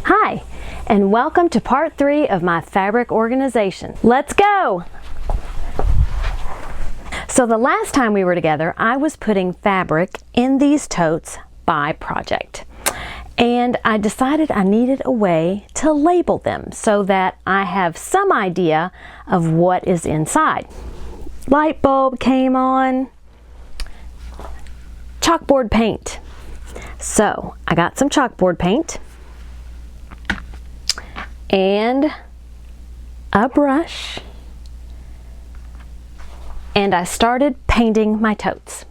Hi, and welcome to part 3 of my fabric organization. Let's go! So the last time we were together, I was putting fabric in these totes by project. And I decided I needed a way to label them so that I have some idea of what is inside. Light bulb came on. Chalkboard paint. So I got some chalkboard paint and a brush, and I started painting my totes.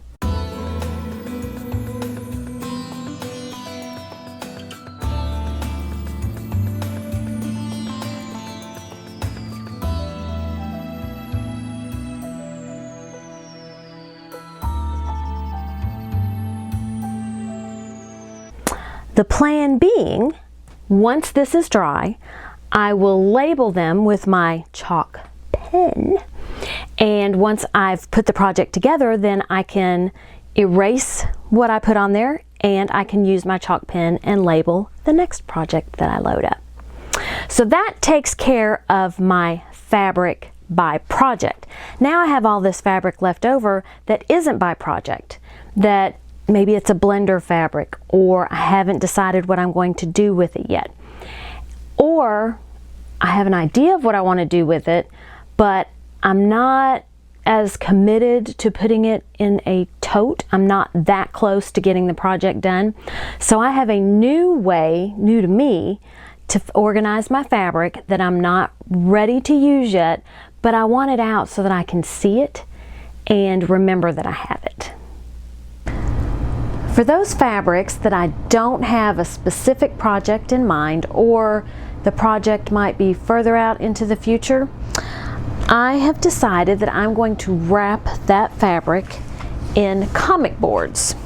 The plan being, once this is dry, I will label them with my chalk pen. And once I've put the project together, then I can erase what I put on there and I can use my chalk pen and label the next project that I load up. So that takes care of my fabric by project. Now I have all this fabric left over that isn't by project, that maybe it's a blender fabric, or I haven't decided what I'm going to do with it yet. Or I have an idea of what I want to do with it, but I'm not as committed to putting it in a tote. I'm not that close to getting the project done. So I have a new way, new to me, to organize my fabric that I'm not ready to use yet, but I want it out so that I can see it and remember that I have it. For those fabrics that I don't have a specific project in mind, or the project might be further out into the future, I have decided that I'm going to wrap that fabric in comic boards.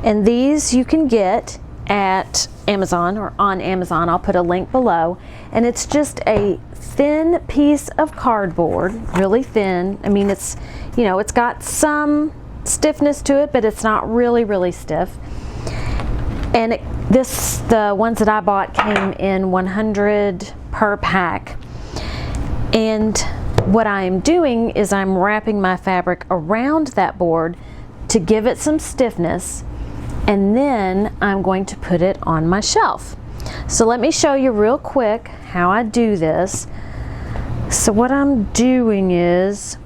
And these you can get at Amazon or on Amazon. I'll put a link below. And it's just a thin piece of cardboard, really thin. I mean, it's, you know, it's got some stiffness to it, but it's not really stiff. And the ones that I bought came in 100 per pack. And what I am doing is I'm wrapping my fabric around that board to give it some stiffness, and then I'm going to put it on my shelf. So let me show you real quick how I do this. So what I'm doing is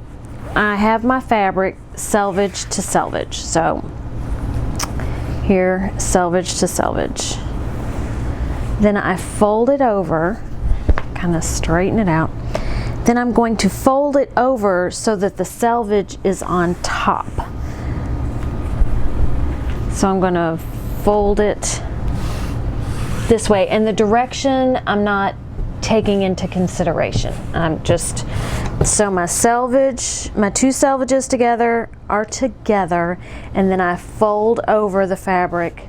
I have my fabric selvage to selvage. So here, selvage to selvage. Then I fold it over, kind of straighten it out. Then I'm going to fold it over so that the selvage is on top. So I'm going to fold it this way, and the direction I'm not taking into consideration. I'm just, so my selvage, my two selvages together are together, and then I fold over the fabric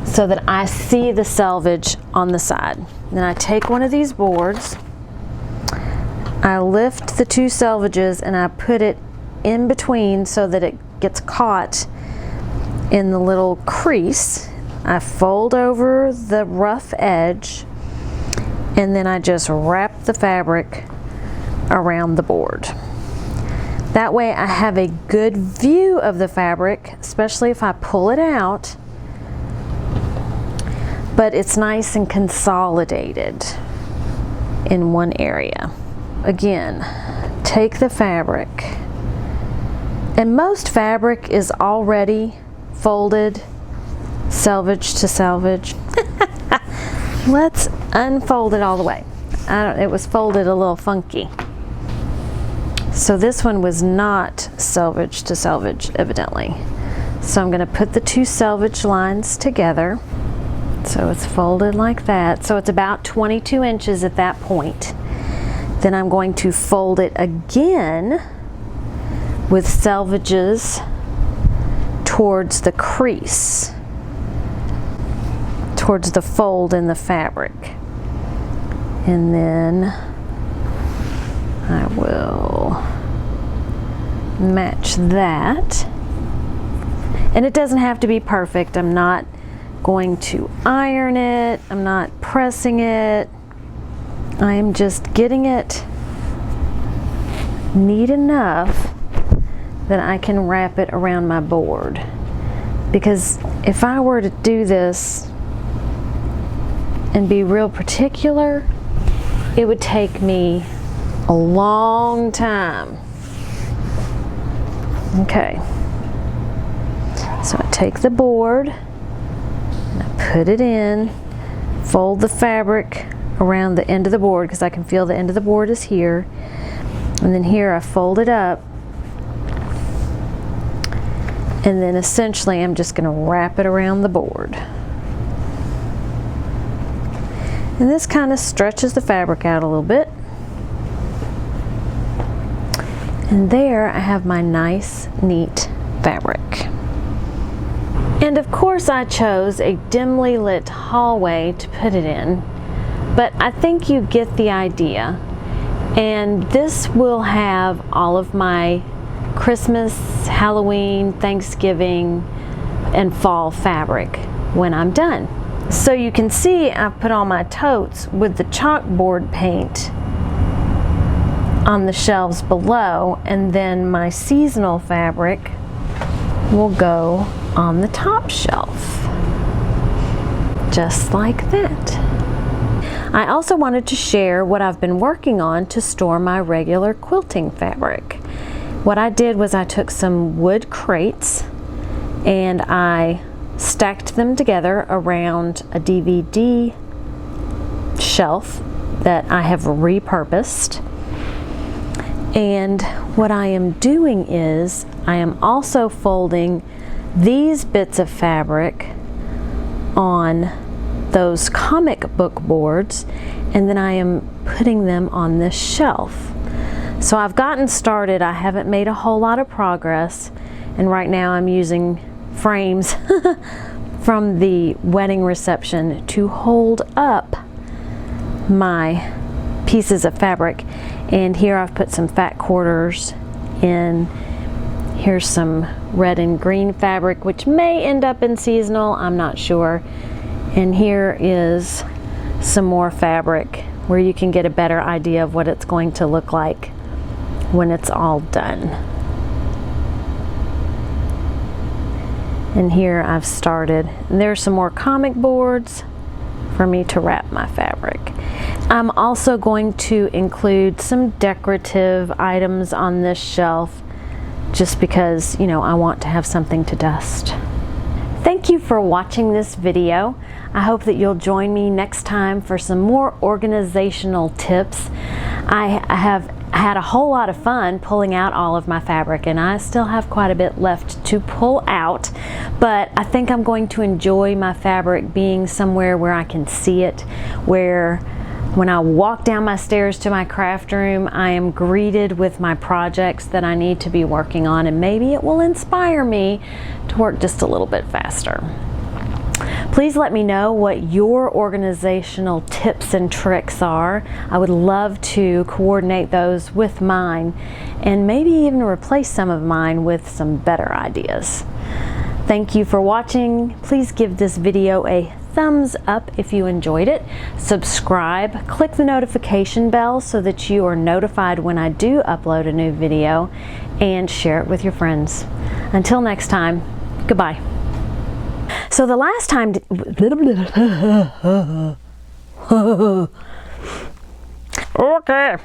so that I see the selvage on the side. Then I take one of these boards, I lift the two selvages and I put it in between so that it gets caught in the little crease. I fold over the rough edge, and then I just wrap the fabric around the board. That way I have a good view of the fabric, especially if I pull it out, but it's nice and consolidated in one area. Again, take the fabric, and most fabric is already folded selvage to selvage. Let's unfold it all the way. It was folded a little funky. So this one was not selvage to selvage, evidently. So I'm going to put the two selvage lines together. So it's folded like that. So it's about 22 inches at that point. Then I'm going to fold it again with selvages towards the crease, towards the fold in the fabric. And then I will match that. And it doesn't have to be perfect. I'm not going to iron it. I'm not pressing it. I am just getting it neat enough that I can wrap it around my board. Because if I were to do this and be real particular, it would take me a long time. Okay, so I take the board and I put it in, fold the fabric around the end of the board because I can feel the end of the board is here, and then here I fold it up, and then essentially I'm just going to wrap it around the board. And this kind of stretches the fabric out a little bit. And there I have my nice, neat fabric. And of course I chose a dimly lit hallway to put it in, but I think you get the idea. And this will have all of my Christmas, Halloween, Thanksgiving, and fall fabric when I'm done. So you can see I've put all my totes with the chalkboard paint on the shelves below, and then my seasonal fabric will go on the top shelf, just like that. I also wanted to share what I've been working on to store my regular quilting fabric. What I did was I took some wood crates and I stacked them together around a DVD shelf that I have repurposed. And what I am doing is I am also folding these bits of fabric on those comic book boards, and then I am putting them on this shelf. So I've gotten started. I haven't made a whole lot of progress, and right now I'm using frames from the wedding reception to hold up my pieces of fabric. And here I've put some fat quarters in. Here's some red and green fabric, which may end up in seasonal, I'm not sure. And here is some more fabric where you can get a better idea of what it's going to look like when it's all done. And here I've started. And there's some more comic boards for me to wrap my fabric. I'm also going to include some decorative items on this shelf just because, you know, I want to have something to dust. Thank you for watching this video. I hope that you'll join me next time for some more organizational tips. I have had a whole lot of fun pulling out all of my fabric, and I still have quite a bit left to pull out, but I think I'm going to enjoy my fabric being somewhere where I can see it, where when I walk down my stairs to my craft room, I am greeted with my projects that I need to be working on, and maybe it will inspire me to work just a little bit faster. Please let me know what your organizational tips and tricks are. I would love to coordinate those with mine and maybe even replace some of mine with some better ideas. Thank you for watching. Please give this video a thumbs up if you enjoyed it. Subscribe, click the notification bell so that you are notified when I do upload a new video, and share it with your friends. Until next time, goodbye. So the last time, okay.